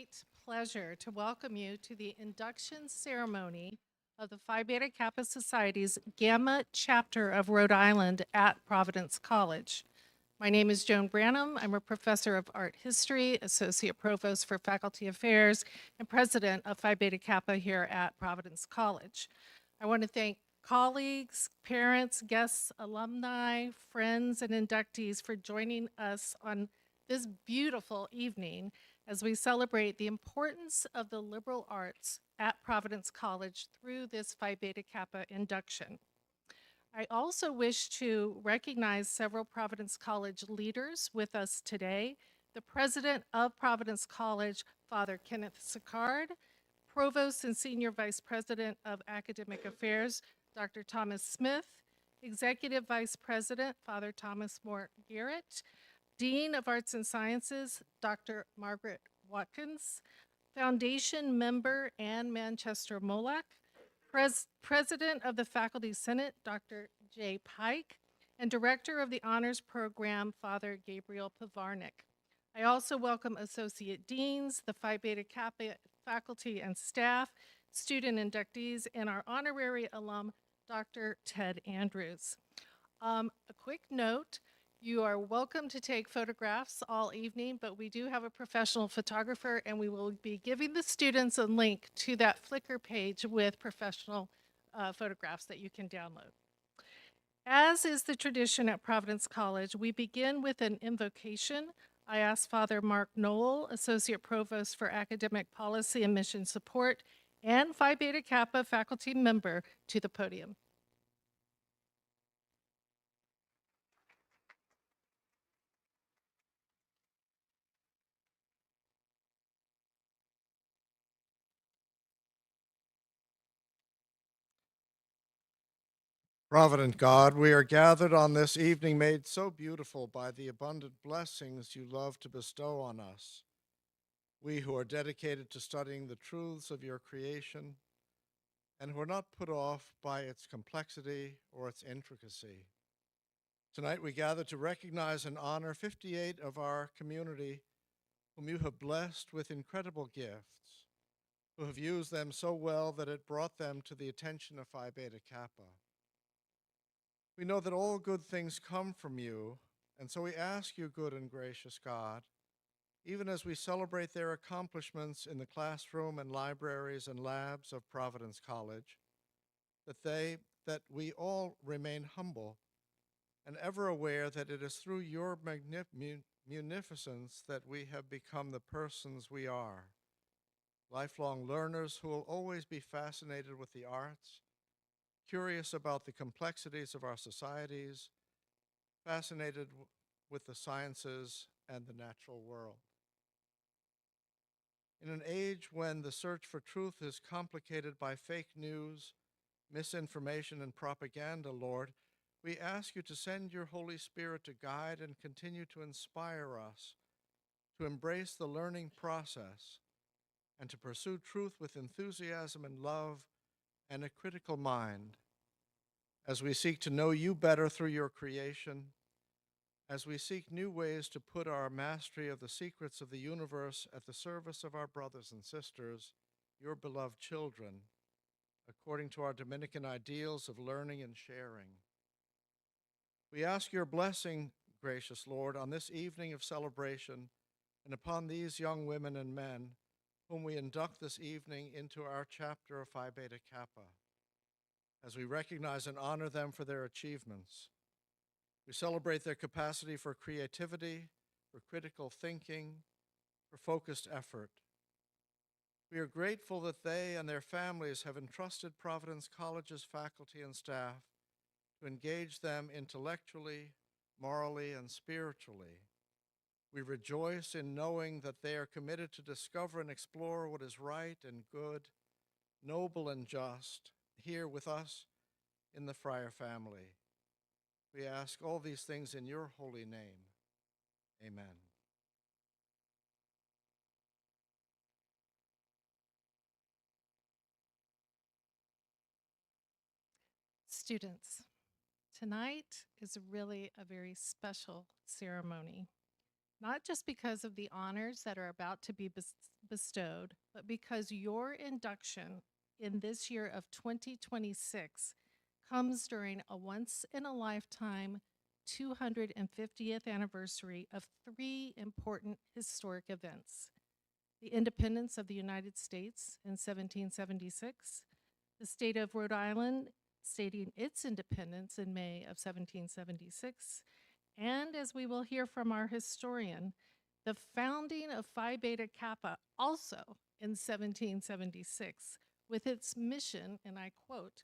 great pleasure to welcome you to the induction ceremony of the Phi Beta Kappa Society's Gamma chapter of Rhode Island at Providence College. My name is Joan Branham. I'm a professor of art history, associate provost for faculty affairs, and president of Phi Beta Kappa here at Providence College. I want to thank colleagues, parents, guests, alumni, friends, and inductees for joining us on this beautiful evening as we celebrate the importance of the liberal arts at Providence College through this Phi Beta Kappa induction. I also wish to recognize several Providence College leaders with us today. The president of Providence College, Father Kenneth Sicard, Provost and Senior Vice President of Academic Affairs, Dr. Thomas Smith, Executive Vice President, Father Thomas Moore Garrett, Dean of Arts and Sciences, Dr. Margaret Watkins, Foundation member Ann Manchester Molak, President of the Faculty Senate, Dr. Jay Pike, and Director of the Honors Program, Father Gabriel Pavarnik. I also welcome Associate Deans, the Phi Beta Kappa faculty and staff, student inductees, and our honorary alum, Dr. Ted Andrews. A quick note, you are welcome to take photographs all evening, but we do have a professional photographer and we will be giving the students a link to that Flickr page with professional photographs that you can download. As is the tradition at Providence College, we begin with an invocation. I ask Father Mark Knoll, Associate Provost for Academic Policy and Mission Support, and Phi Beta Kappa faculty member to the podium. Provident God, we are gathered on this evening made so beautiful by the abundant blessings you love to bestow on us. We who are dedicated to studying the truths of your creation and who are not put off by its complexity or its intricacy. Tonight we gather to recognize and honor 58 of our community whom you have blessed with incredible gifts, who have used them so well that it brought them to the attention of Phi Beta Kappa. We know that all good things come from you, and so we ask you, good and gracious God, even as we celebrate their accomplishments in the classroom and libraries and labs of Providence College, that we all remain humble and ever aware that it is through your munificence that we have become the persons we are, lifelong learners who will always be fascinated with the arts, curious about the complexities of our societies, fascinated with the sciences and the natural world. In an age when the search for truth is complicated by fake news, misinformation, and propaganda, Lord, we ask you to send your Holy Spirit to guide and continue to inspire us to embrace the learning process and to pursue truth with enthusiasm and love and a critical mind. As we seek to know you better through your creation, as we seek new ways to put our mastery of the secrets of the universe at the service of our brothers and sisters, your beloved children, according to our Dominican ideals of learning and sharing. We ask your blessing, gracious Lord, on this evening of celebration and upon these young women and men whom we induct this evening into our chapter of Phi Beta Kappa, as we recognize and honor them for their achievements. We celebrate their capacity for creativity, for critical thinking, for focused effort. We are grateful that they and their families have entrusted Providence College's faculty and staff to engage them intellectually, morally, and spiritually. We rejoice in knowing that they are committed to discover and explore what is right and good, noble and just, here with us in the Friar family. We ask all these things in your holy name. Amen. Students, tonight is really a very special ceremony. not just because of the honors that are about to be bestowed, but because your induction in this year of 2026 comes during a once in a lifetime 250th anniversary of three important historic events: the independence of the United States in 1776, the state of Rhode Island stating its independence in May of 1776, and as we will hear from our historian, the founding of Phi Beta Kappa also in 1776, with its mission, and I quote,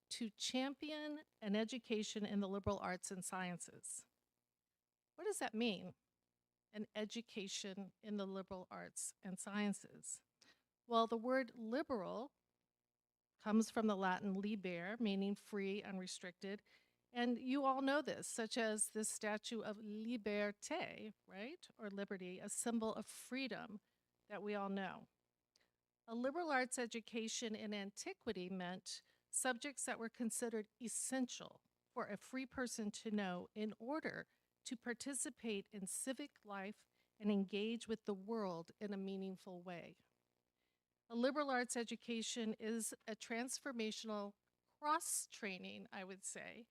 to champion an education in the liberal arts and sciences. What does that mean? An education in the liberal arts and sciences. Well, the word liberal comes from the Latin liber, meaning free, unrestricted. And you all know this, such as this statue of liberté, right? Or liberty, a symbol of freedom that we all know. A liberal arts education in antiquity meant subjects that were considered essential for a free person to know in order to participate in civic life and engage with the world in a meaningful way. A liberal arts education is a transformational cross training, I would say,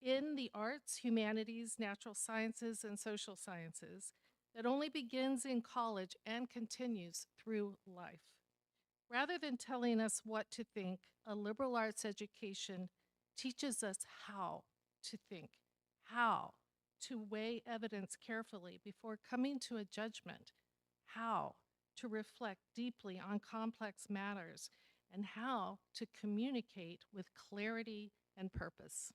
in the arts, humanities, natural sciences, and social sciences that only begins in college and continues through life. Rather than telling us what to think, a liberal arts education teaches us how to think, how to weigh evidence carefully before coming to a judgment, how to reflect deeply on complex matters, and how to communicate with clarity and purpose.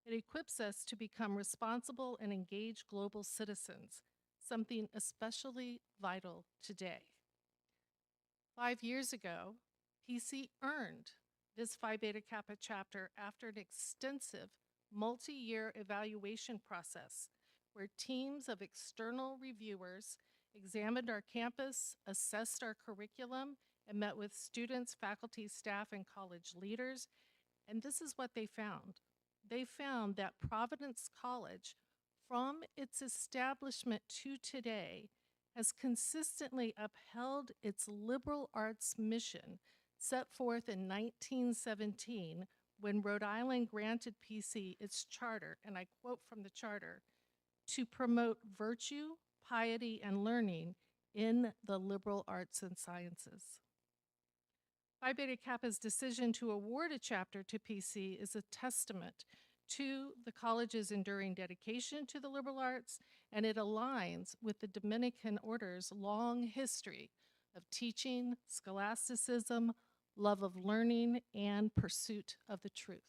It equips us to become responsible and engaged global citizens, something especially vital today. 5 years ago, PC earned this Phi Beta Kappa chapter after an extensive multi-year evaluation process where teams of external reviewers examined our campus, assessed our curriculum, and met with students, faculty, staff, and college leaders. And this is what they found. They found that Providence College, from its establishment to today, has consistently upheld its liberal arts mission set forth in 1917 when Rhode Island granted PC its charter, and I quote from the charter, to promote virtue, piety, and learning in the liberal arts and sciences. Phi Beta Kappa's decision to award a chapter to PC is a testament to the college's enduring dedication to the liberal arts, and it aligns with the Dominican Order's long history of teaching, scholasticism, love of learning, and pursuit of the truth.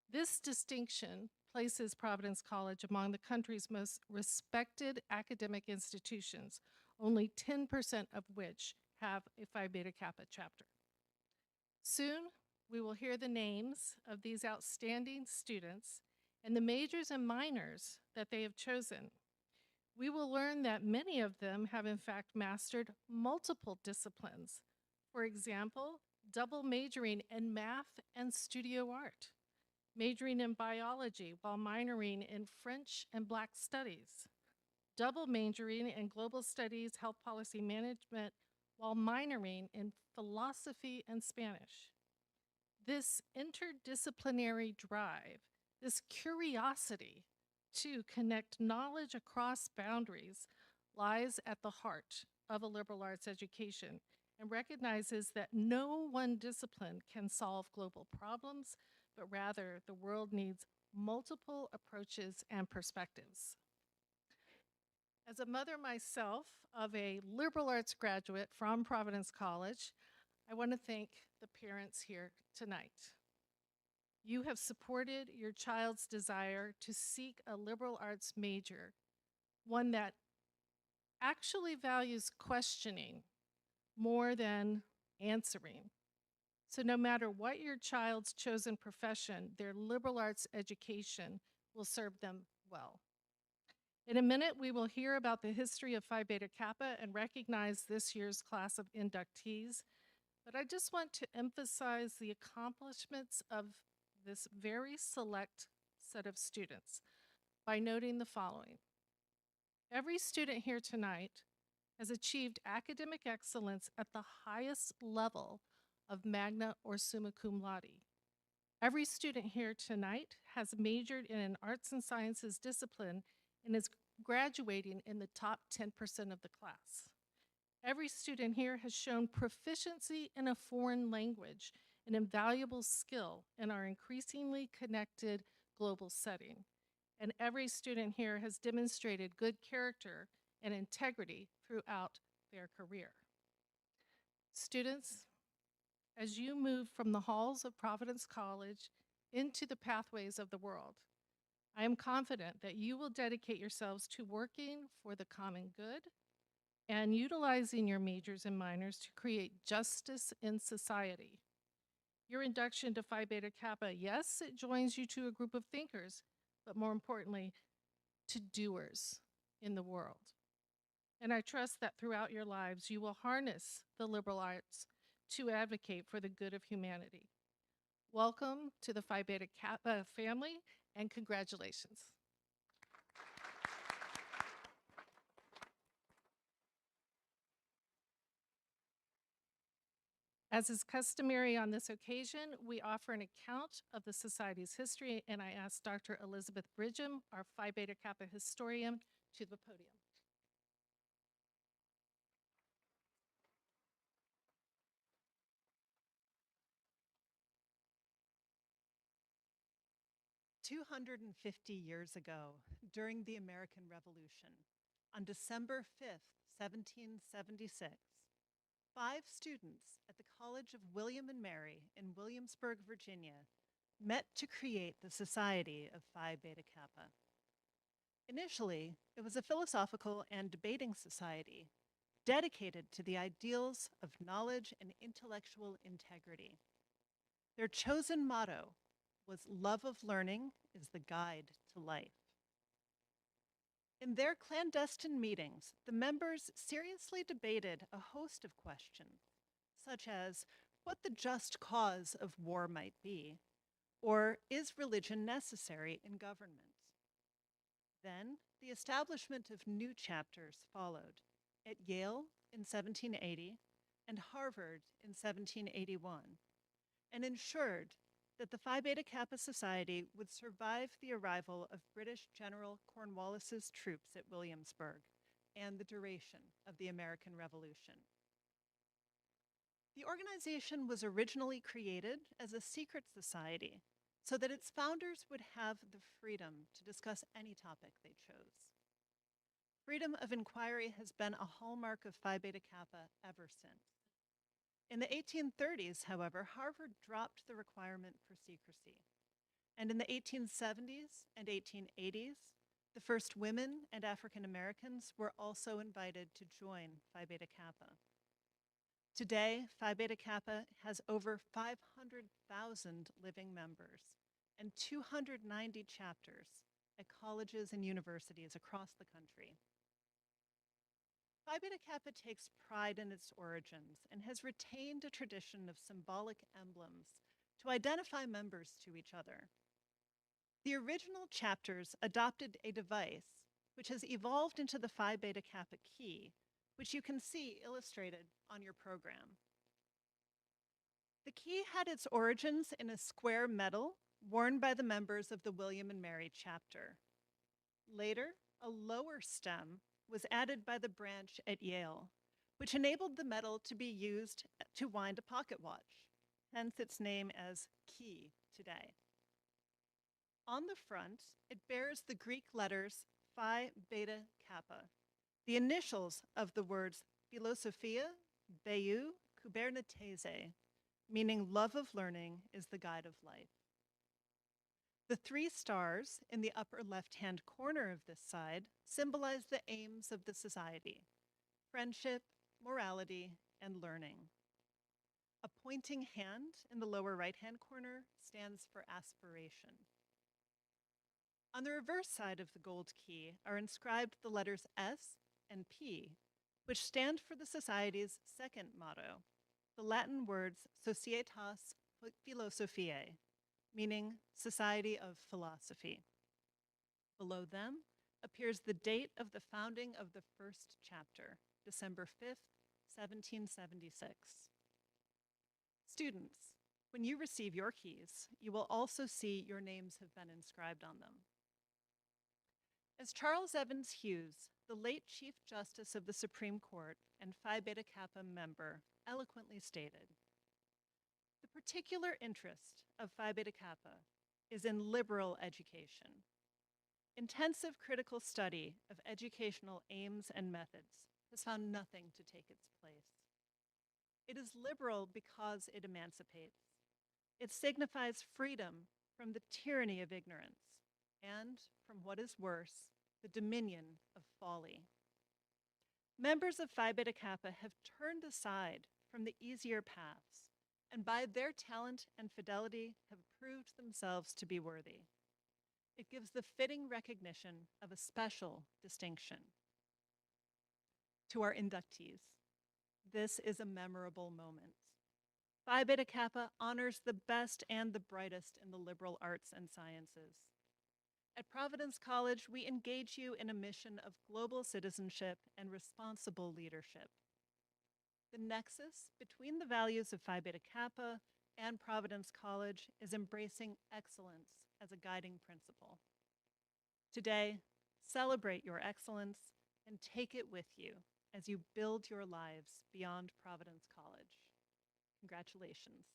This distinction places Providence College among the country's most respected academic institutions, only 10% of which have a Phi Beta Kappa chapter. Soon, we will hear the names of these outstanding students and the majors and minors that they have chosen. We will learn that many of them have in fact mastered multiple disciplines. For example, double majoring in math and studio art, majoring in biology while minoring in French and Black studies, double majoring in global studies, health policy management, while minoring in philosophy and Spanish. This interdisciplinary drive, this curiosity to connect knowledge across boundaries lies at the heart of a liberal arts education and recognizes that no one discipline can solve global problems, but rather the world needs multiple approaches and perspectives. As a mother myself of a liberal arts graduate from Providence College, I want to thank the parents here tonight. You have supported your child's desire to seek a liberal arts major, one that actually values questioning more than answering. So no matter what your child's chosen profession, their liberal arts education will serve them well. In a minute, we will hear about the history of Phi Beta Kappa and recognize this year's class of inductees. But I just want to emphasize the accomplishments of this very select set of students by noting the following. Every student here tonight has achieved academic excellence at the highest level of magna or summa cum laude. Every student here tonight has majored in an arts and sciences discipline and is graduating in the top 10% of the class. Every student here has shown proficiency in a foreign language, an invaluable skill in our increasingly connected global setting. And every student here has demonstrated good character and integrity throughout their career. Students, as you move from the halls of Providence College into the pathways of the world, I am confident that you will dedicate yourselves to working for the common good and utilizing your majors and minors to create justice in society. Your induction to Phi Beta Kappa, yes, it joins you to a group of thinkers, but more importantly, to doers in the world. And I trust that throughout your lives, you will harness the liberal arts to advocate for the good of humanity. Welcome to the Phi Beta Kappa family, and congratulations. As is customary on this occasion, we offer an account of the Society's history, and I ask Dr. Elizabeth Bridgham, our Phi Beta Kappa historian, to the podium. 250 years ago, during the American Revolution, on December 5th, 1776, 5 students at the College of William and Mary in Williamsburg, Virginia, met to create the Society of Phi Beta Kappa. Initially, it was a philosophical and debating society dedicated to the ideals of knowledge and intellectual integrity. Their chosen motto was "Love of learning is the guide to life." In their clandestine meetings, the members seriously debated a host of questions, such as what the just cause of war might be, or is religion necessary in government? Then, the establishment of new chapters followed, at Yale in 1780 and Harvard in 1781, and ensured that the Phi Beta Kappa Society would survive the arrival of British General Cornwallis's troops at Williamsburg and the duration of the American Revolution. The organization was originally created as a secret society so that its founders would have the freedom to discuss any topic they chose. Freedom of inquiry has been a hallmark of Phi Beta Kappa ever since. In the 1830s, however, Harvard dropped the requirement for secrecy. And in the 1870s and 1880s, the first women and African Americans were also invited to join Phi Beta Kappa. Today, Phi Beta Kappa has over 500,000 living members and 290 chapters at colleges and universities across the country. Phi Beta Kappa takes pride in its origins and has retained a tradition of symbolic emblems to identify members to each other. The original chapters adopted a device which has evolved into the Phi Beta Kappa key, which you can see illustrated on your program. The key had its origins in a square medal worn by the members of the William and Mary chapter. Later, a lower stem was added by the branch at Yale, which enabled the medal to be used to wind a pocket watch, hence its name as key today. On the front, it bears the Greek letters Phi Beta Kappa, the initials of the words Philosophia Beu Kubernetese, meaning love of learning is the guide of life. The 3 stars in the upper left-hand corner of this side symbolize the aims of the society: friendship, morality, and learning. A pointing hand in the lower right-hand corner stands for aspiration. On the reverse side of the gold key are inscribed the letters S and P, which stand for the Society's second motto, the Latin words Societas Philosophiae, meaning Society of Philosophy. Below them, appears the date of the founding of the first chapter, December 5th, 1776. Students, when you receive your keys, you will also see your names have been inscribed on them. As Charles Evans Hughes, the late Chief Justice of the Supreme Court and Phi Beta Kappa member, eloquently stated, the particular interest of Phi Beta Kappa is in liberal education. Intensive critical study of educational aims and methods has found nothing to take its place. It is liberal because it emancipates. It signifies freedom from the tyranny of ignorance and, from what is worse, the dominion of folly. Members of Phi Beta Kappa have turned aside from the easier paths and by their talent and fidelity have proved themselves to be worthy. It gives the fitting recognition of a special distinction. To our inductees, this is a memorable moment. Phi Beta Kappa honors the best and the brightest in the liberal arts and sciences. At Providence College, we engage you in a mission of global citizenship and responsible leadership. The nexus between the values of Phi Beta Kappa and Providence College is embracing excellence as a guiding principle. Today, celebrate your excellence and take it with you as you build your lives beyond Providence College. Congratulations.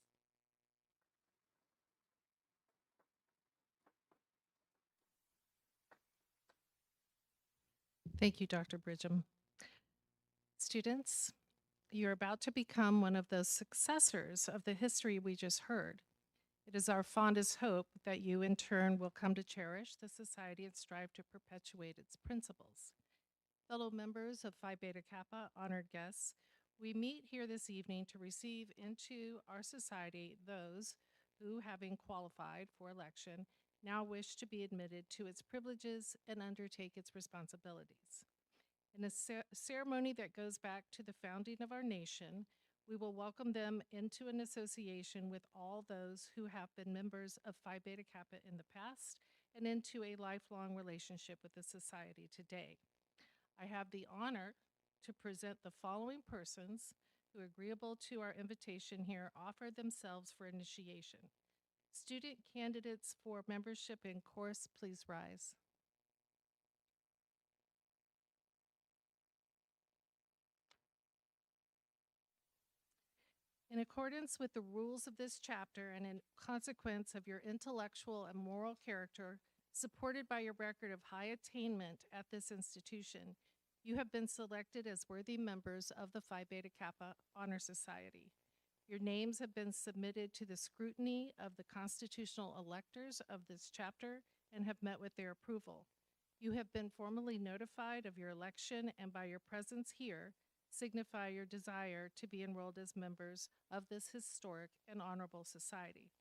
Thank you, Dr. Bridgham. Students, you're about to become one of those successors of the history we just heard. It is our fondest hope that you, in turn, will come to cherish the society and strive to perpetuate its principles. Fellow members of Phi Beta Kappa, honored guests, we meet here this evening to receive into our society those who, having qualified for election, now wish to be admitted to its privileges and undertake its responsibilities. In a ceremony that goes back to the founding of our nation, we will welcome them into an association with all those who have been members of Phi Beta Kappa in the past and into a lifelong relationship with the society today. I have the honor to present the following persons who, agreeable to our invitation here, offer themselves for initiation. Student candidates for membership in chorus, please rise. In accordance with the rules of this chapter and in consequence of your intellectual and moral character, supported by your record of high attainment at this institution, you have been selected as worthy members of the Phi Beta Kappa Honor Society. Your names have been submitted to the scrutiny of the constitutional electors of this chapter and have met with their approval. You have been formally notified of your election and by your presence here, signify your desire to be enrolled as members of this historic and honorable society.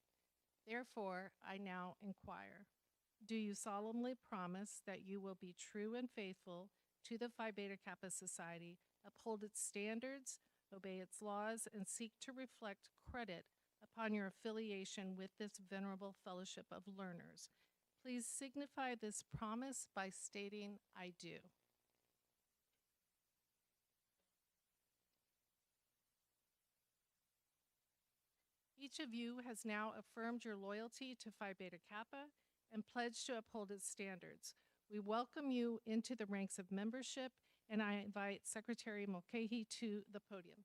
Therefore, I now inquire, do you solemnly promise that you will be true and faithful to the Phi Beta Kappa Society, uphold its standards, obey its laws, and seek to reflect credit upon your affiliation with this venerable fellowship of learners? Please signify this promise by stating, I do. Each of you has now affirmed your loyalty to Phi Beta Kappa and pledged to uphold its standards. We welcome you into the ranks of membership, and I invite Secretary Mulcahy to the podium.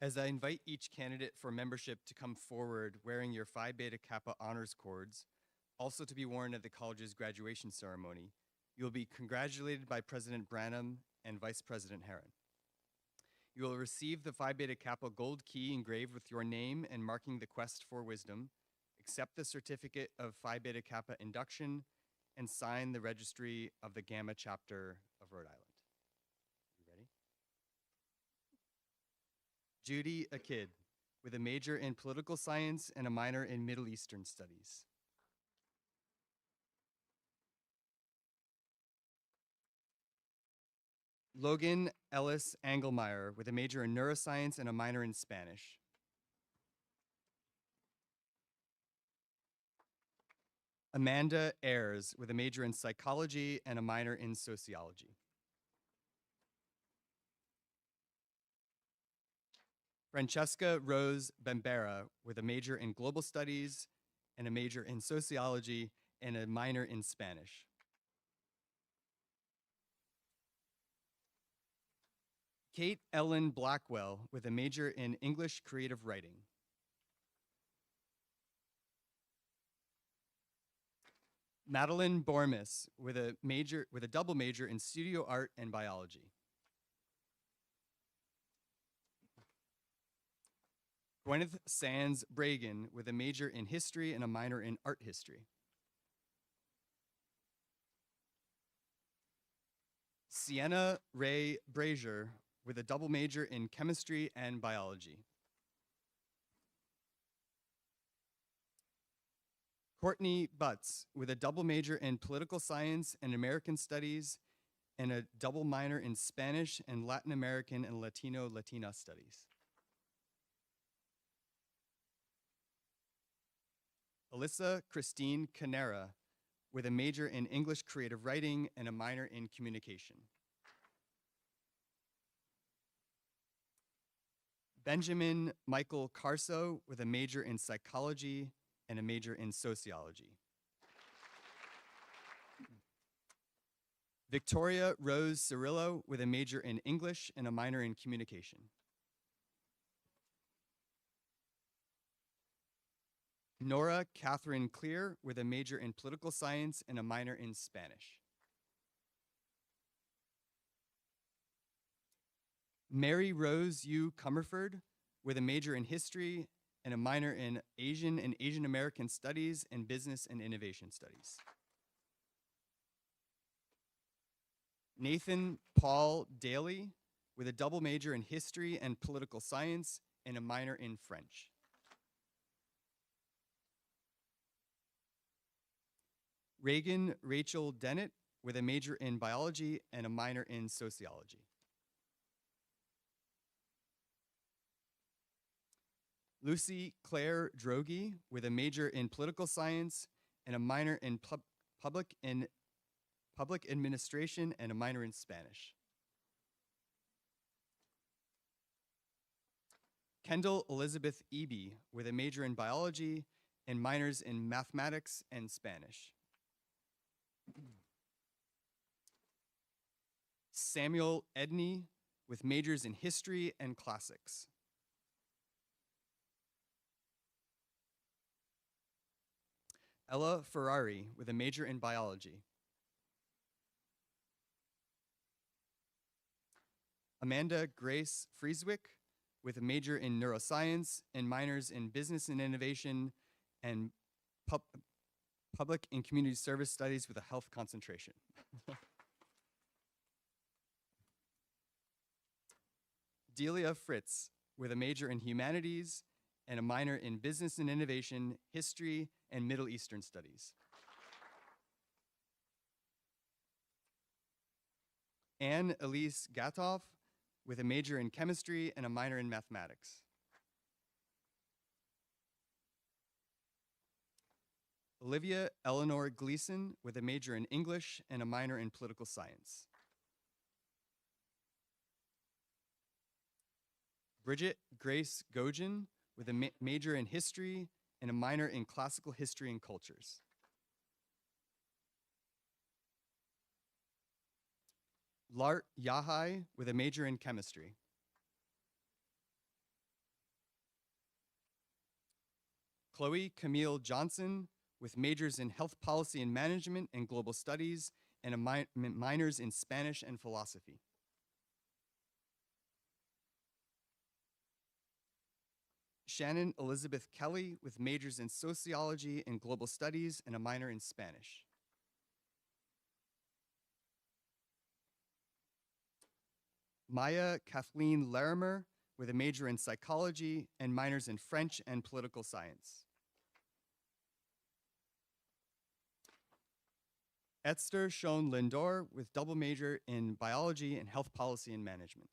As I invite each candidate for membership to come forward wearing your Phi Beta Kappa honors cords, also to be worn at the college's graduation ceremony, you will be congratulated by President Branham and Vice President Herron. You will receive the Phi Beta Kappa gold key engraved with your name and marking the quest for wisdom, accept the certificate of Phi Beta Kappa induction, and sign the registry of the Gamma chapter of Rhode Island. You ready? Judy, a kid, with a major in political science and a minor in Middle Eastern studies. Logan Ellis Engelmeyer, with a major in neuroscience and a minor in Spanish. Amanda Ayers with a major in psychology and a minor in sociology. Francesca Rose Bambera with a major in global studies and a major in sociology and a minor in Spanish. Kate Ellen Blackwell with a major in English creative writing. Madeline Bormis with a double major in studio art and biology. Gwyneth Sands Bragan with a major in history and a minor in art history. Sienna Ray Brazier with a double major in chemistry and biology. Courtney Butts with a double major in political science and American studies and a double minor in Spanish and Latin American and Latina studies. Alyssa Christine Canera with a major in English creative writing and a minor in communication. Benjamin Michael Carso with a major in psychology and a major in sociology. Victoria Rose Cirillo with a major in English and a minor in communication. Nora Catherine Clear with a major in political science and a minor in Spanish. Mary Rose Yu Comerford with a major in history and a minor in Asian and Asian American studies and business and innovation studies. Nathan Paul Daly with a double major in history and political science and a minor in French. Reagan Rachel Dennett with a major in biology and a minor in sociology. Lucy Claire Drogi with a major in political science and a minor in public administration and a minor in Spanish. Kendall Elizabeth Eby with a major in biology and minors in mathematics and Spanish. Samuel Edney with majors in history and classics. Ella Ferrari with a major in biology. Amanda Grace Frieswick with a major in neuroscience and minors in business and innovation and public and community service studies with a health concentration. Delia Fritz with a major in humanities and a minor in business and innovation, history, and Middle Eastern studies. Anne Elise Gatoff with a major in chemistry and a minor in mathematics. Olivia Eleanor Gleason with a major in English and a minor in political science. Bridget Grace Gojin with a major in history and a minor in classical history and cultures. Lart Yahai with a major in chemistry. Chloe Camille Johnson with majors in health policy and management and global studies and a minors in Spanish and philosophy. Shannon Elizabeth Kelly with majors in sociology and global studies and a minor in Spanish. Maya Kathleen Larimer with a major in psychology and minors in French and political science. Esther Schoen Lindor with double major in biology and health policy and management.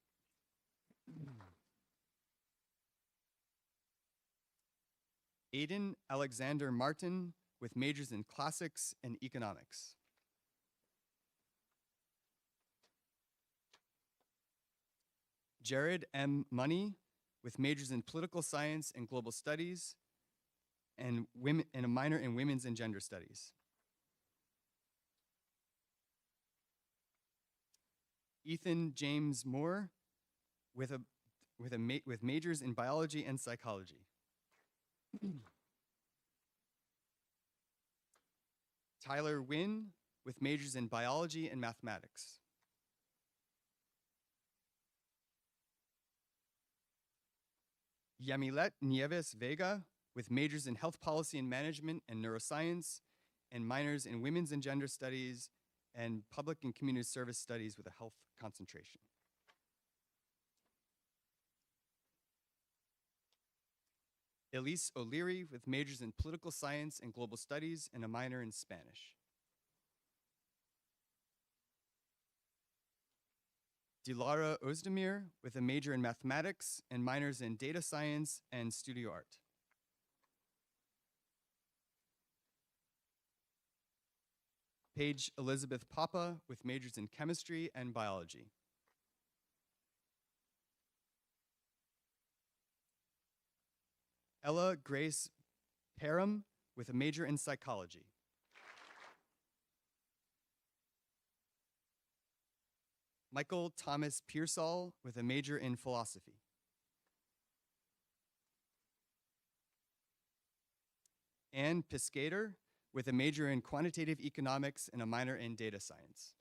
Aiden Alexander Martin with majors in classics and economics. Jared M. Money, with majors in political science and global studies, and a minor in women's and gender studies. Ethan James Moore, with majors in biology and psychology. Tyler Wynn, with majors in biology and mathematics. Yamilet Nieves Vega, with majors in health policy and management and neuroscience, and minors in women's and gender studies and public and community service studies with a health concentration. Elise O'Leary, with majors in political science and global studies and a minor in Spanish. Dilara Ozdemir, with a major in mathematics and minors in data science and studio art. Paige Elizabeth Papa, with majors in chemistry and biology. Ella Grace Parham, with a major in psychology. Michael Thomas Pearsall, with a major in philosophy. Anne Piscator, with a major in quantitative economics and a minor in data science.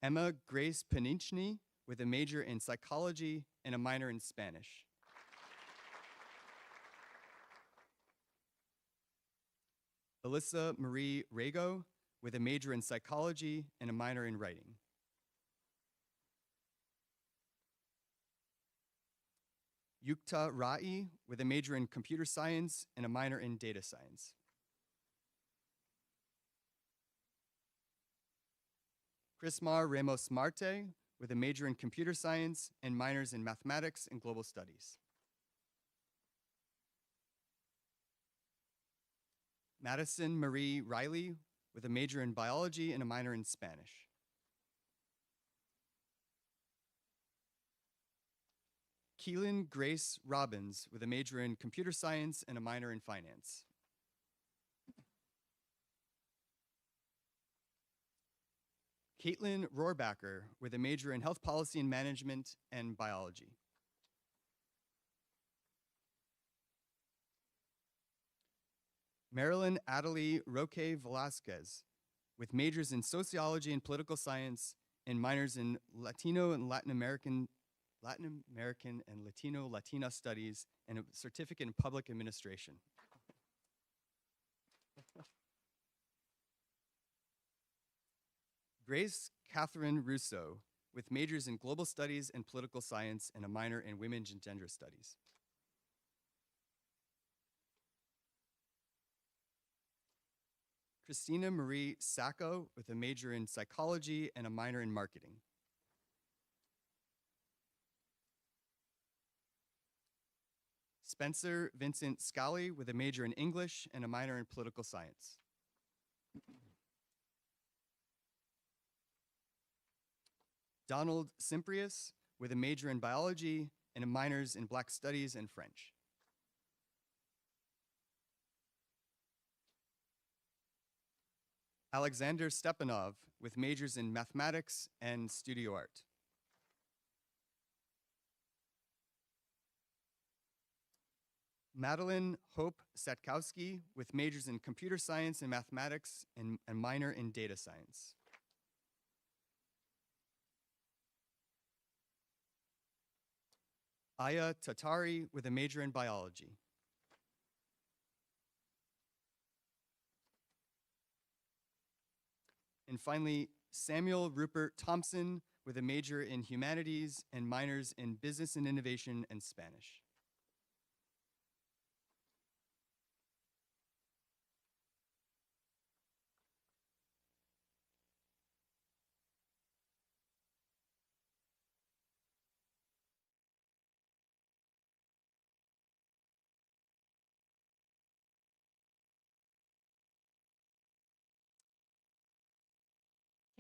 Emma Grace Panichny, with a major in psychology and a minor in Spanish. Alyssa Marie Rago, with a major in psychology and a minor in writing. Yukta Rai, with a major in computer science and a minor in data science. Chrismar Ramos Marte, with a major in computer science and minors in mathematics and global studies. Madison Marie Riley, with a major in biology and a minor in Spanish. Keelan Grace Robbins, with a major in computer science and a minor in finance. Caitlin Rohrbacher, with a major in health policy and management and biology. Marilyn Adelie Roque Velasquez, with majors in sociology and political science and minors in Latino and Latin American and Latina studies and a certificate in public administration. Grace Catherine Russo, with majors in global studies and political science and a minor in women's and gender studies. Christina Marie Sacco, with a major in psychology and a minor in marketing. Spencer Vincent Scally, with a major in English and a minor in political science. Donald Simprius, with a major in biology and a minors in Black Studies and French. Alexander Stepanov, with majors in mathematics and studio art. Madeline Hope Satkowski, with majors in computer science and mathematics and a minor in data science. Aya Tatari, with a major in biology. And finally, Samuel Rupert Thompson, with a major in humanities and minors in business and innovation and Spanish.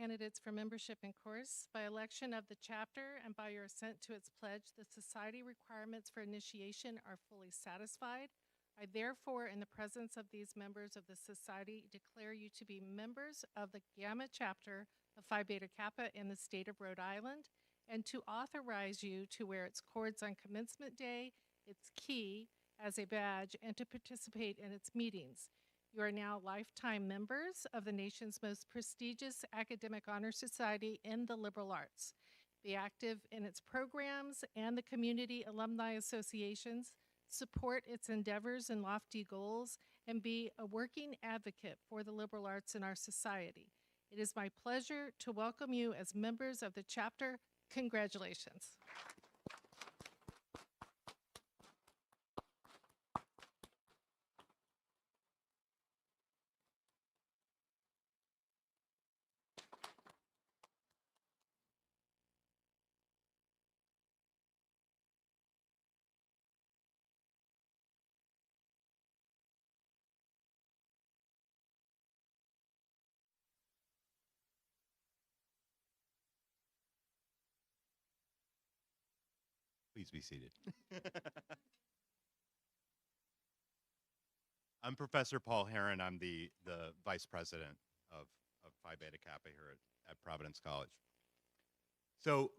candidates for membership in course. By election of the chapter and by your assent to its pledge, the society requirements for initiation are fully satisfied. I therefore, in the presence of these members of the society, declare you to be members of the Gamma chapter of Phi Beta Kappa in the state of Rhode Island, and to authorize you to wear its cords on commencement day, its key as a badge, and to participate in its meetings. You are now lifetime members of the nation's most prestigious academic honor society in the liberal arts. Be active in its programs and the community alumni associations, support its endeavors and lofty goals, and be a working advocate for the liberal arts in our society. It is my pleasure to welcome you as members of the chapter. Congratulations. Please be seated. I'm Professor Paul Heron. I'm the Vice President of Phi Beta Kappa here at Providence College. So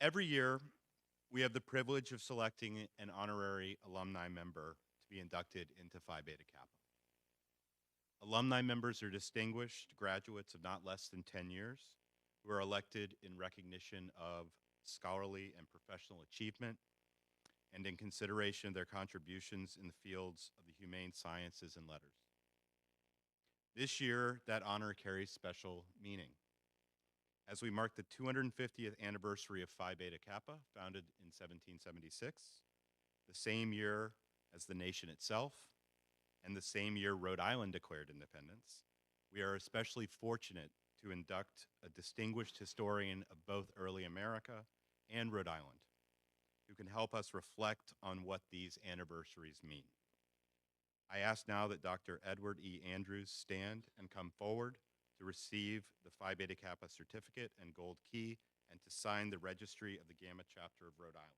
every year, we have the privilege of selecting an honorary alumni member to be inducted into Phi Beta Kappa. Alumni members are distinguished graduates of not less than 10 years who are elected in recognition of scholarly and professional achievement, and in consideration of their contributions in the fields of the humane sciences and letters. This year, that honor carries special meaning. As we mark the 250th anniversary of Phi Beta Kappa, founded in 1776, the same year as the nation itself, and the same year Rhode Island declared independence, we are especially fortunate to induct a distinguished historian of both early America and Rhode Island, who can help us reflect on what these anniversaries mean. I ask now that Dr. Edward E. Andrews stand and come forward to receive the Phi Beta Kappa certificate and gold key and to sign the registry of the Gamma chapter of Rhode Island.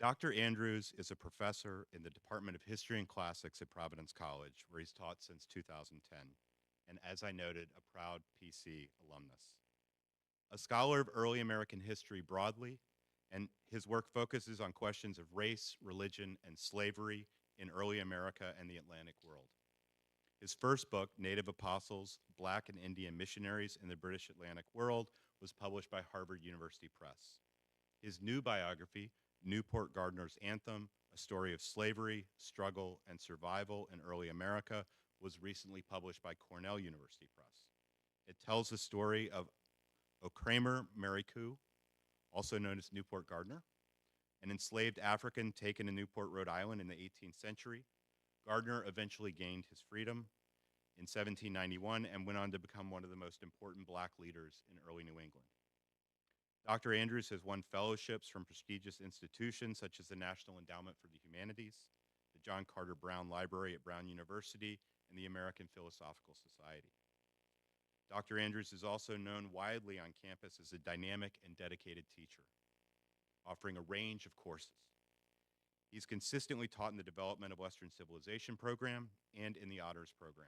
Dr. Andrews is a professor in the Department of History and Classics at Providence College, where he's taught since 2010, and as I noted, a proud PC alumnus. A scholar of early American history broadly, and his work focuses on questions of race, religion, and slavery in early America and the Atlantic world. His first book, Native Apostles, Black and Indian Missionaries in the British Atlantic World, was published by Harvard University Press. His new biography, Newport Gardner's Anthem, A Story of Slavery, Struggle, and Survival in Early America, was recently published by Cornell University Press. It tells the story of O'Kramer Mariku, also known as Newport Gardner, an enslaved African taken to Newport, Rhode Island in the 18th century. Gardner eventually gained his freedom in 1791 and went on to become one of the most important Black leaders in early New England. Dr. Andrews has won fellowships from prestigious institutions such as the National Endowment for the Humanities, the John Carter Brown Library at Brown University, and the American Philosophical Society. Dr. Andrews is also known widely on campus as a dynamic and dedicated teacher, offering a range of courses. He's consistently taught in the Development of Western Civilization program and in the Honors program.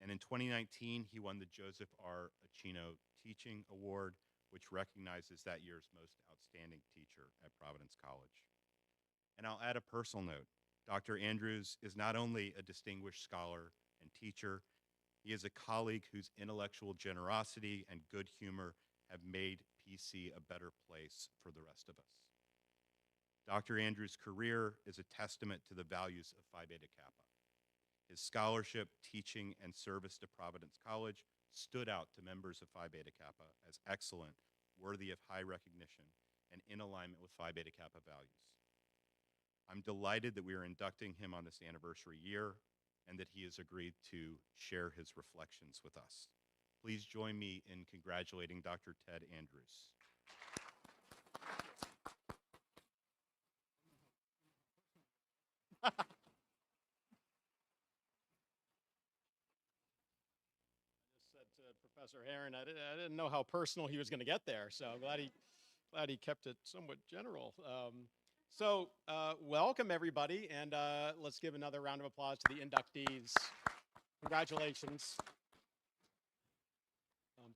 And in 2019, he won the Joseph R. Acino Teaching Award, which recognizes that year's most outstanding teacher at Providence College. And I'll add a personal note. Dr. Andrews is not only a distinguished scholar and teacher, he is a colleague whose intellectual generosity and good humor have made PC a better place for the rest of us. Dr. Andrews' career is a testament to the values of Phi Beta Kappa. His scholarship, teaching, and service to Providence College stood out to members of Phi Beta Kappa as excellent, worthy of high recognition, and in alignment with Phi Beta Kappa values. I'm delighted that we are inducting him on this anniversary year and that he has agreed to share his reflections with us. Please join me in congratulating Dr. Ted Andrews. Just said to Professor Heron, I didn't know how personal he was going to get there, so I'm glad he kept it somewhat general. Welcome everybody, and let's give another round of applause to the inductees. Congratulations.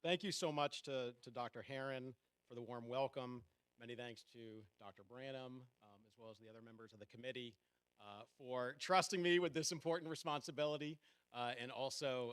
Thank you so much to Dr. Heron for the warm welcome. Many thanks to Dr. Branham, as well as the other members of the committee for trusting me with this important responsibility and also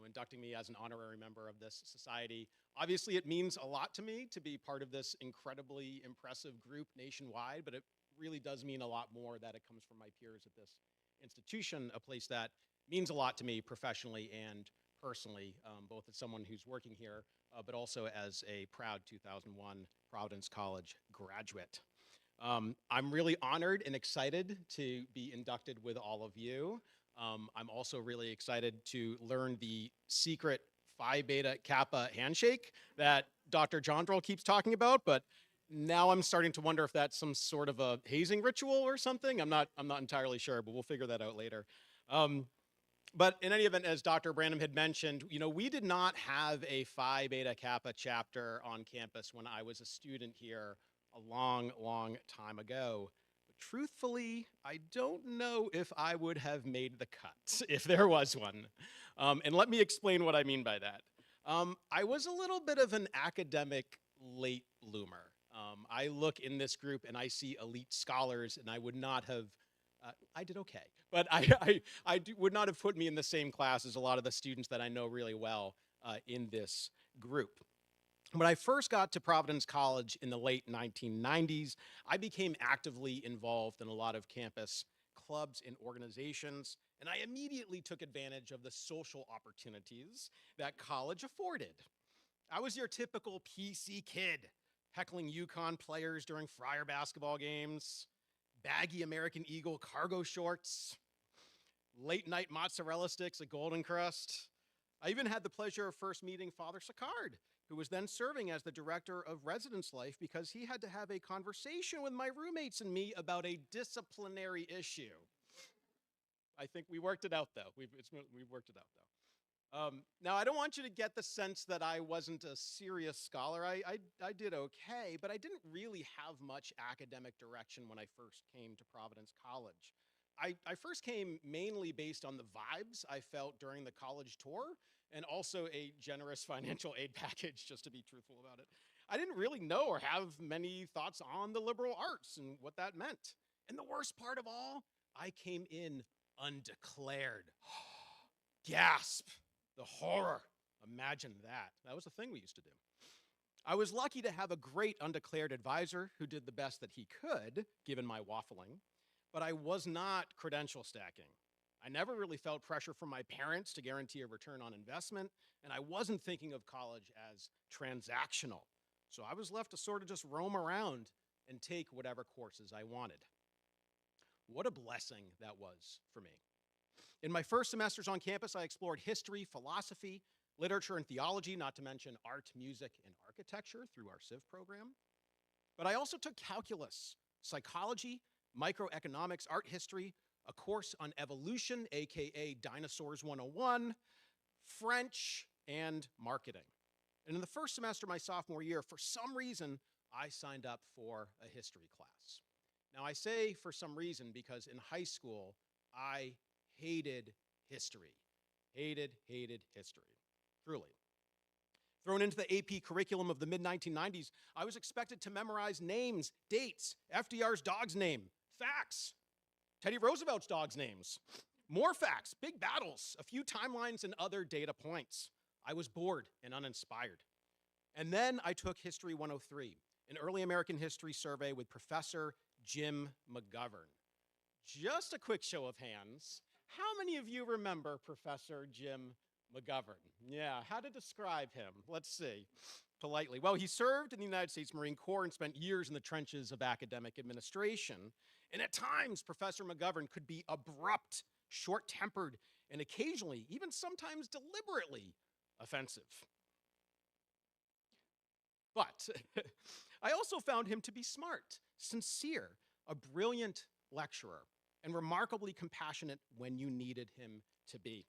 inducting me as an honorary member of this society. Obviously, it means a lot to me to be part of this incredibly impressive group nationwide, but it really does mean a lot more that it comes from my peers at this institution, a place that means a lot to me professionally and personally, both as someone who's working here, but also as a proud 2001 Providence College graduate. I'm really honored and excited to be inducted with all of you. I'm also really excited to learn the secret Phi Beta Kappa handshake that Dr. Jondrell keeps talking about, but now I'm starting to wonder if that's some sort of a hazing ritual or something. I'm not entirely sure, but we'll figure that out later. But in any event, as Dr. Branham had mentioned, we did not have a Phi Beta Kappa chapter on campus when I was a student here a long, long time ago. But truthfully, I don't know if I would have made the cut if there was one. And let me explain what I mean by that. I was a little bit of an academic late bloomer. I look in this group and I see elite scholars, and I would not have I did okay, but would not have put me in the same class as a lot of the students that I know really well in this group. When I first got to Providence College in the late 1990s, I became actively involved in a lot of campus clubs and organizations, and I immediately took advantage of the social opportunities that college afforded. I was your typical PC kid, heckling UConn players during Friar basketball games, baggy American Eagle cargo shorts, late night mozzarella sticks at Golden Crust. I even had the pleasure of first meeting Father Sicard, who was then serving as the director of residence life because he had to have a conversation with my roommates and me about a disciplinary issue. I think we worked it out though. We've worked it out though. Now, I don't want you to get the sense that I wasn't a serious scholar. I did okay, but I didn't really have much academic direction when I first came to Providence College. I first came mainly based on the vibes I felt during the college tour and also a generous financial aid package, just to be truthful about it. I didn't really know or have many thoughts on the liberal arts and what that meant. And the worst part of all, I came in undeclared. Gasp. The horror. Imagine that. That was a thing we used to do. I was lucky to have a great undeclared advisor who did the best that he could, given my waffling, but I was not credential stacking. I never really felt pressure from my parents to guarantee a return on investment, and I wasn't thinking of college as transactional. So I was left to sort of just roam around and take whatever courses I wanted. What a blessing that was for me. In my first semesters on campus, I explored history, philosophy, literature, and theology, not to mention art, music, and architecture through our Civ program. But I also took calculus, psychology, microeconomics, art history, a course on evolution, aka Dinosaurs 101, French, and marketing. And in the first semester of my sophomore year, for some reason, I signed up for a history class. Now, I say for some reason because in high school, I hated history. Hated history. Truly. Thrown into the AP curriculum of the mid-1990s, I was expected to memorize names, dates, FDR's dog's name, facts, Teddy Roosevelt's dog's names, more facts, big battles, a few timelines, and other data points. I was bored and uninspired. And then I took History 103, an early American history survey with Professor Jim McGovern. Just a quick show of hands. How many of you remember Professor Jim McGovern. Yeah, how to describe him? Let's see. Politely. Well, he served in the United States Marine Corps and spent years in the trenches of academic administration. And at times, Professor McGovern could be abrupt, short-tempered, and occasionally, even sometimes deliberately, offensive. But I also found him to be smart, sincere, a brilliant lecturer, and remarkably compassionate when you needed him to be.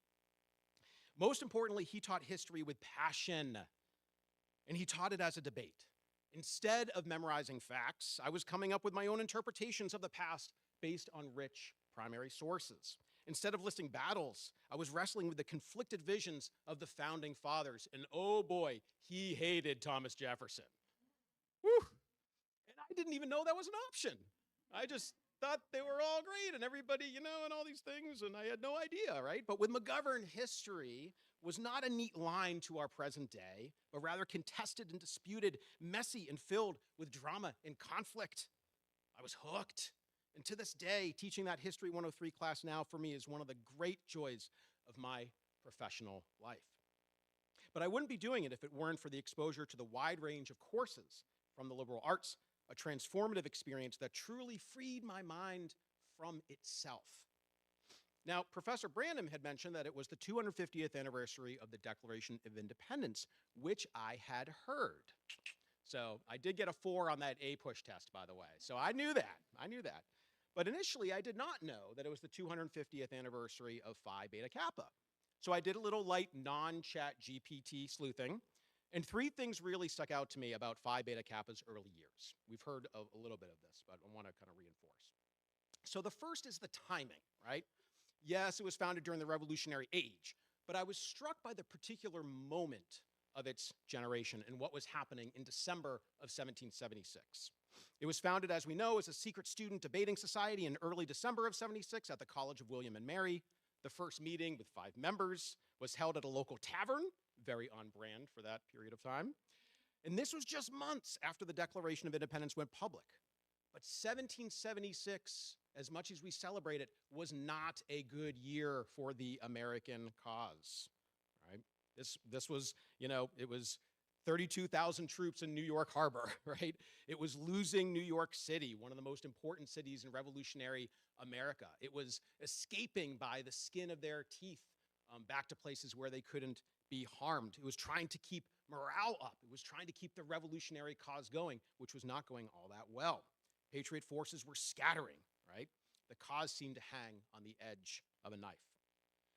Most importantly, he taught history with passion, and he taught it as a debate. Instead of memorizing facts, I was coming up with my own interpretations of the past based on rich primary sources. Instead of listing battles, I was wrestling with the conflicted visions of the founding fathers. And oh boy, he hated Thomas Jefferson. Whew. And I didn't even know that was an option. I just thought they were all great and everybody, and all these things, and I had no idea, right? But with McGovern, history was not a neat line to our present day, but rather contested and disputed, messy and filled with drama and conflict. I was hooked. And to this day, teaching that History 103 class now for me is one of the great joys of my professional life. But I wouldn't be doing it if it weren't for the exposure to the wide range of courses from the liberal arts, a transformative experience that truly freed my mind from itself. Now, Professor Branham had mentioned that it was the 250th anniversary of the Declaration of Independence, which I had heard. So I did get a 4 on that A-push test, by the way. So I knew that. But initially, I did not know that it was the 250th anniversary of Phi Beta Kappa. So I did a little light non-chat GPT sleuthing, and 3 things really stuck out to me about Phi Beta Kappa's early years. We've heard a little bit of this, but I want to kind of reinforce. So the first is the timing, right? Yes, it was founded during the Revolutionary Age, but I was struck by the particular moment of its generation and what was happening in December of 1776. It was founded, as we know, as a secret student debating society in early December of 76 at the College of William and Mary. The first meeting with 5 members was held at a local tavern, very on brand for that period of time. And this was just months after the Declaration of Independence went public. But 1776, as much as we celebrate it, was not a good year for the American cause, right? This was, it was 32,000 troops in New York Harbor, right? It was losing New York City, one of the most important cities in revolutionary America. It was escaping by the skin of their teeth back to places where they couldn't be harmed. It was trying to keep morale up. It was trying to keep the revolutionary cause going, which was not going all that well. Patriot forces were scattering, right? The cause seemed to hang on the edge of a knife.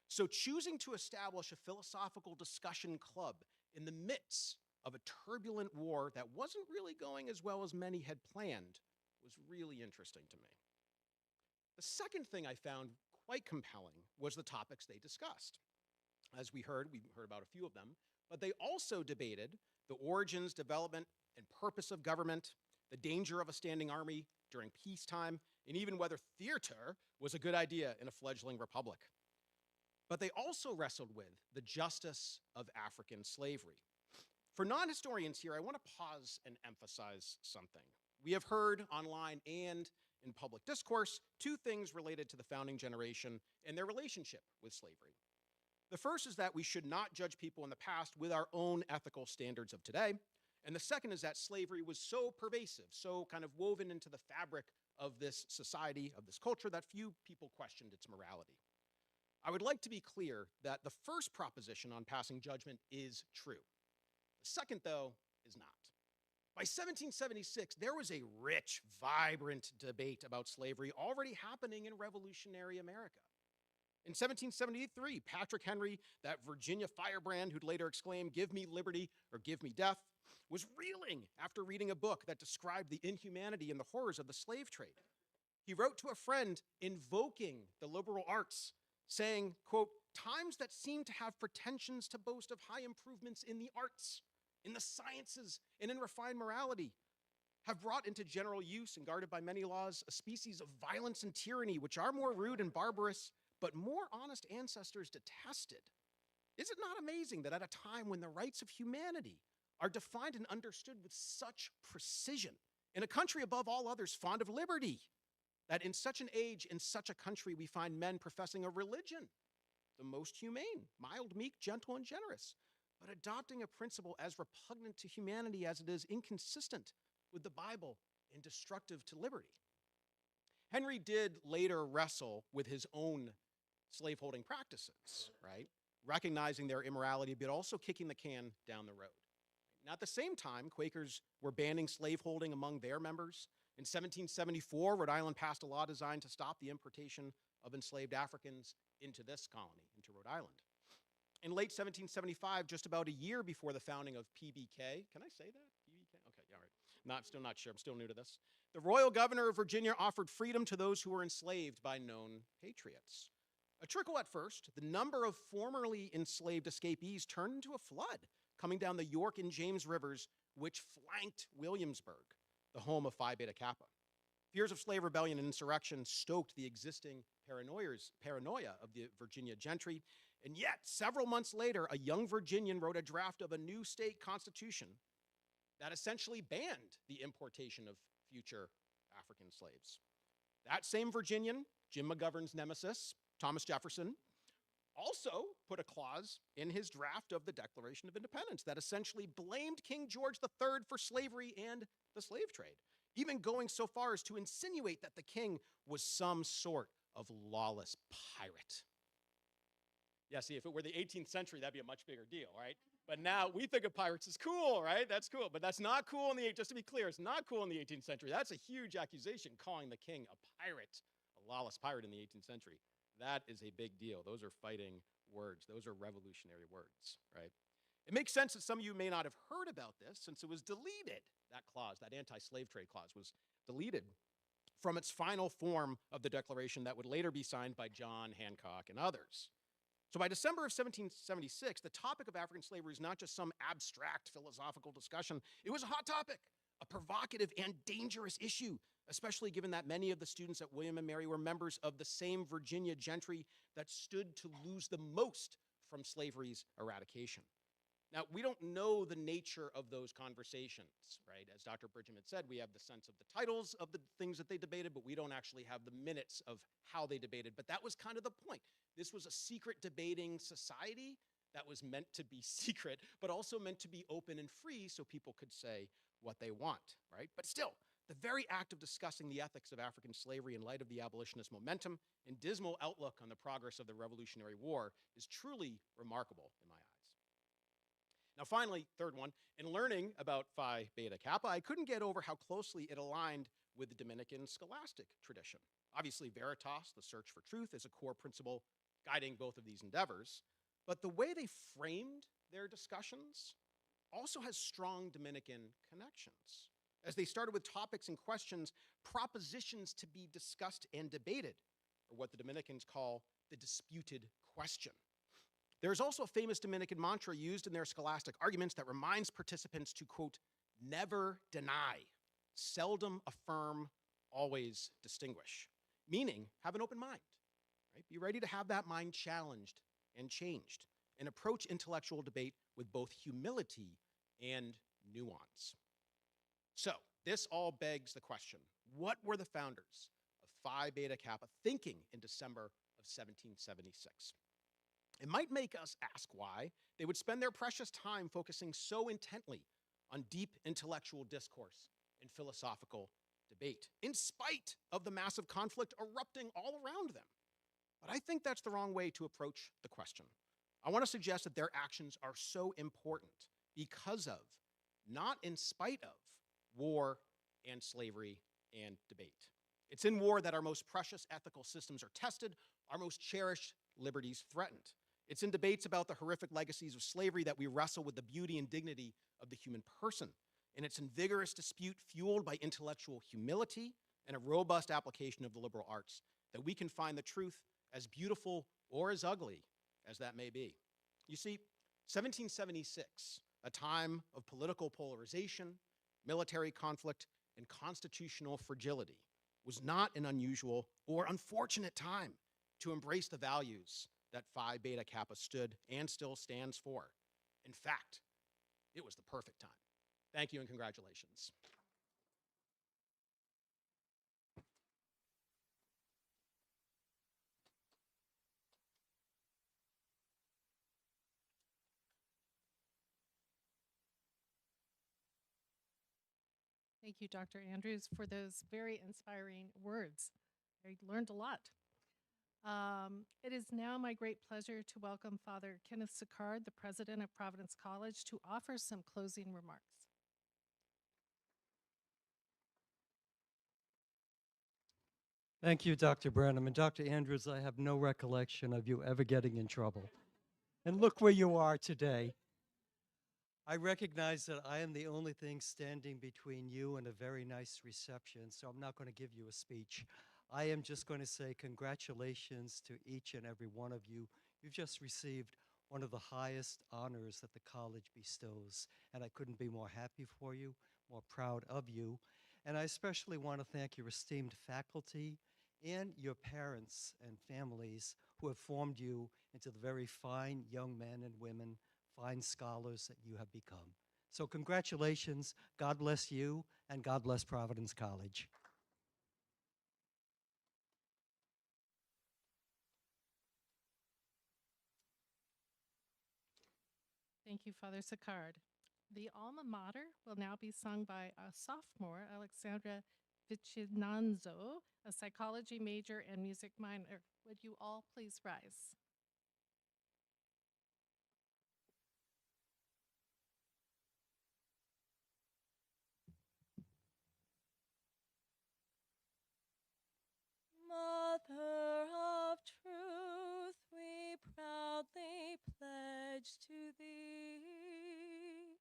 So choosing to establish a philosophical discussion club in the midst of a turbulent war that wasn't really going as well as many had planned was really interesting to me. The second thing I found quite compelling was the topics they discussed. As we heard about a few of them, but they also debated the origins, development, and purpose of government, the danger of a standing army during peacetime, and even whether theater was a good idea in a fledgling republic. But they also wrestled with the justice of African slavery. For non-historians here, I want to pause and emphasize something. We have heard online and in public discourse 2 things related to the founding generation and their relationship with slavery. The first is that we should not judge people in the past with our own ethical standards of today. And the second is that slavery was so pervasive, so kind of woven into the fabric of this society, of this culture, that few people questioned its morality. I would like to be clear that the first proposition on passing judgment is true. The second, though, is not. By 1776, there was a rich, vibrant debate about slavery already happening in revolutionary America. In 1773, Patrick Henry, that Virginia firebrand who'd later exclaim, "Give me liberty or give me death," was reeling after reading a book that described the inhumanity and the horrors of the slave trade. He wrote to a friend invoking the liberal arts, saying, quote, "Times that seem to have pretensions to boast of high improvements in the arts, in the sciences, and in refined morality, have brought into general use and guarded by many laws a species of violence and tyranny which are more rude and barbarous, but more honest ancestors detested. Is it not amazing that at a time when the rights of humanity are defined and understood with such precision, in a country above all others fond of liberty, that in such an age, in such a country, we find men professing a religion the most humane, mild, meek, gentle, and generous. But adopting a principle as repugnant to humanity as it is inconsistent with the Bible and destructive to liberty. Henry did later wrestle with his own slaveholding practices, right? Recognizing their immorality, but also kicking the can down the road. Now, at the same time, Quakers were banning slaveholding among their members. In 1774, Rhode Island passed a law designed to stop the importation of enslaved Africans into this colony, into Rhode Island. In late 1775, just about a year before the founding of PBK, can I say that? PBK? Okay, yeah, all right. Still not sure. I'm still new to this. The royal governor of Virginia offered freedom to those who were enslaved by known patriots. A trickle at first, the number of formerly enslaved escapees turned into a flood coming down the York and James rivers, which flanked Williamsburg, the home of Phi Beta Kappa. Fears of slave rebellion and insurrection stoked the existing paranoia of the Virginia gentry, and yet, several months later, a young Virginian wrote a draft of a new state constitution that essentially banned the importation of future African slaves. That same Virginian, Jim McGovern's nemesis, Thomas Jefferson, also put a clause in his draft of the Declaration of Independence that essentially blamed King George III for slavery and the slave trade, even going so far as to insinuate that the king was some sort of lawless pirate. Yeah, see, if it were the 18th century, that'd be a much bigger deal, right? But now we think of pirates as cool, right? That's cool. But that's not cool just to be clear, it's not cool in the 18th century. That's a huge accusation, calling the king a pirate, a lawless pirate in the 18th century. That is a big deal. Those are fighting words. Those are revolutionary words, right? It makes sense that some of you may not have heard about this since it was deleted. That clause, that anti-slave trade clause, was deleted from its final form of the Declaration that would later be signed by John Hancock and others. So by December of 1776, the topic of African slavery is not just some abstract philosophical discussion. It was a hot topic, a provocative and dangerous issue, especially given that many of the students at William and Mary were members of the same Virginia gentry that stood to lose the most from slavery's eradication. Now, we don't know the nature of those conversations, right? As Dr. Bridgham had said, we have the sense of the titles of the things that they debated, but we don't actually have the minutes of how they debated. But that was kind of the point. This was a secret debating society that was meant to be secret, but also meant to be open and free so people could say what they want, right? But still, the very act of discussing the ethics of African slavery in light of the abolitionist momentum and dismal outlook on the progress of the Revolutionary War is truly remarkable in my eyes. Now, finally, third one, in learning about Phi Beta Kappa, I couldn't get over how closely it aligned with the Dominican scholastic tradition. Obviously, veritas, the search for truth, is a core principle guiding both of these endeavors, but the way they framed their discussions also has strong Dominican connections, as they started with topics and questions, propositions to be discussed and debated, or what the Dominicans call the disputed question. There's also a famous Dominican mantra used in their scholastic arguments that reminds participants to, quote, never deny, seldom affirm, always distinguish, meaning have an open mind, right? Be ready to have that mind challenged and changed, and approach intellectual debate with both humility and nuance. So this all begs the question, what were the founders of Phi Beta Kappa thinking in December of 1776? It might make us ask why they would spend their precious time focusing so intently on deep intellectual discourse and philosophical debate, in spite of the massive conflict erupting all around them. But I think that's the wrong way to approach the question. I want to suggest that their actions are so important because of, not in spite of, war and slavery and debate. It's in war that our most precious ethical systems are tested, our most cherished liberties threatened. It's in debates about the horrific legacies of slavery that we wrestle with the beauty and dignity of the human person. And it's in vigorous dispute fueled by intellectual humility and a robust application of the liberal arts that we can find the truth, as beautiful or as ugly as that may be. You see, 1776, a time of political polarization, military conflict, and constitutional fragility, was not an unusual or unfortunate time to embrace the values that Phi Beta Kappa stood and still stands for. In fact, it was the perfect time. Thank you and congratulations. Thank you, Dr. Andrews, for those very inspiring words. I learned a lot. It is now my great pleasure to welcome Father Kenneth Sicard, the president of Providence College, to offer some closing remarks. Thank you, Dr. Branham. And Dr. Andrews, I have no recollection of you ever getting in trouble. And look where you are today. I recognize that I am the only thing standing between you and a very nice reception, so I'm not going to give you a speech. I am just going to say congratulations to each and every one of you. You've just received one of the highest honors that the college bestows, and I couldn't be more happy for you, more proud of you. And I especially want to thank your esteemed faculty and your parents and families who have formed you into the very fine young men and women, fine scholars that you have become. So congratulations, God bless you, and God bless Providence College. Thank you, Father Sicard. The alma mater will now be sung by a sophomore, Alexandra Vicinanzo, a psychology major and music minor. Would you all please rise? Mother of truth, we proudly pledge to thee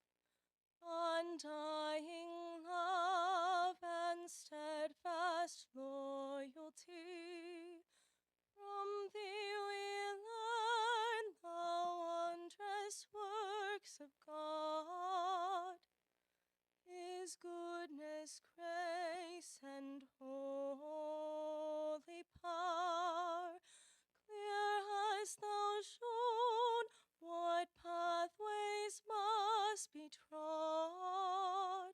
undying love and steadfast loyalty. From thee we learn the wondrous works of God, His goodness, grace, and holy power. Clear hast thou shown what pathways must be trod.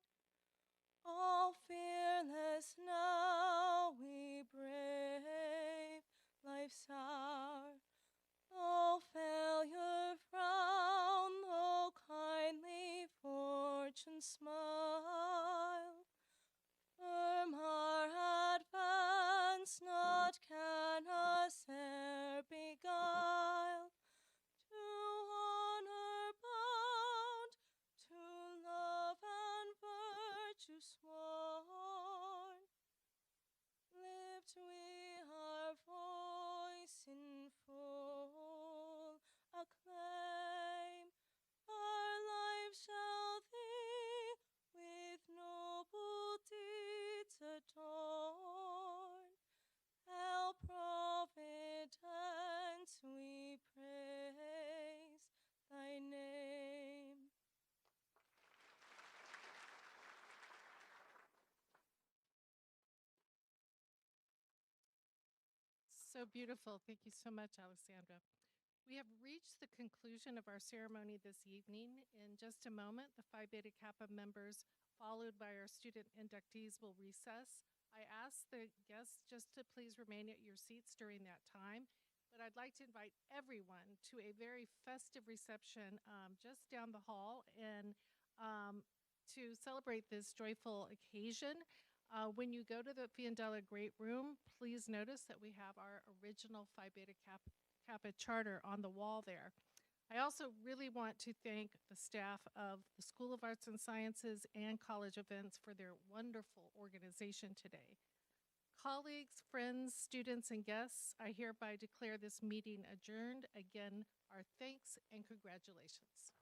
All fearless now we brave life's hour. Though failure frown, though kindly fortune smile, firm our advance, not can us e'er beguile. To honor bound, to love and virtue sworn, lift we our voice in full acclaim. Our life shall thee with noble deeds adorn. Hail Providence, we praise thy name. So beautiful. Thank you so much, Alexandra. We have reached the conclusion of our ceremony this evening. In just a moment, the Phi Beta Kappa members, followed by our student inductees, will recess. I ask the guests just to please remain at your seats during that time, but I'd like to invite everyone to a very festive reception just down the hall and to celebrate this joyful occasion. When you go to the Fiandela Great Room, please notice that we have our original Phi Beta Kappa charter on the wall there. I also really want to thank the staff of the School of Arts and Sciences and College Events for their wonderful organization today. Colleagues, friends, students, and guests, I hereby declare this meeting adjourned. Again, our thanks and congratulations.